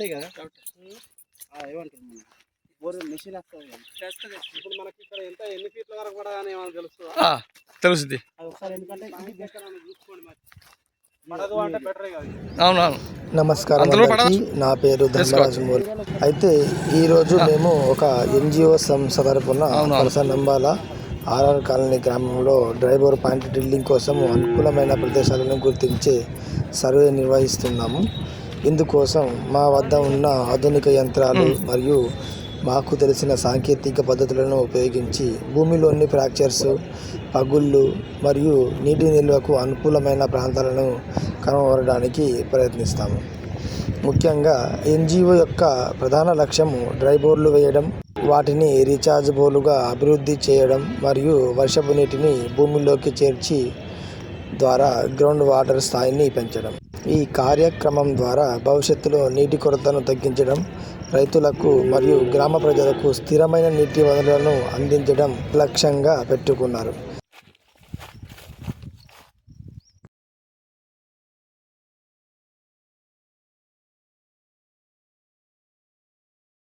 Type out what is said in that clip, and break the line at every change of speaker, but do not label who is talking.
వస్తాయి కదా ఏమంటుంది బోర్ మిషన్ వస్తుంది ఇప్పుడు మనకి ఇక్కడ ఎన్ని ఫీట్ల వరకు కూడా కానీ ఏమైనా తెలుస్తుందా?
తెలుస్తుంది.
అది ఒకసారి ఎందుకంటే చూసుకోండి పడదు అంటే బెటర్ కదా.
అవునవును.
నమస్కారం అందరికీ. నా పేరు ధర్మరాజమూరి. అయితే ఈరోజు మేము ఒక ఎన్జిఓ సంస్థ తరపున పలసనంబాల ఆర్ఆర్ కాలనీ గ్రామంలో డ్రైబోర్ పాయింట్ డ్రిల్లింగ్ కోసం అనుకూలమైన ప్రదేశాలను గుర్తించే సర్వే నిర్వహిస్తున్నాము. ఇందుకోసం మా వద్ద ఉన్న ఆధునిక యంత్రాలు మరియు మాకు తెలిసిన సాంకేతిక పద్ధతులను ఉపయోగించి భూమిలోని ఫ్రాక్చర్స్, పగుళ్ళు మరియు నీటి నిల్వకు అనుకూలమైన ప్రాంతాలను కనుగొనడానికి ప్రయత్నిస్తాము. ముఖ్యంగా ఎన్జిఓ యొక్క ప్రధాన లక్ష్యము డ్రైబోర్లు వేయడం, వాటిని రీఛార్జబుల్గా అభివృద్ధి చేయడం మరియు వర్షపు నీటిని భూమిలోకి చేర్చి ద్వారా గ్రౌండ్ వాటర్ స్థాయిని పెంచడం. ఈ కార్యక్రమం ద్వారా భవిష్యత్తులో నీటి కొరతను తగ్గించడం, రైతులకు మరియు గ్రామ ప్రజలకు స్థిరమైన నీటి వనరులను అందించడం లక్ష్యంగా పెట్టుకున్నారు.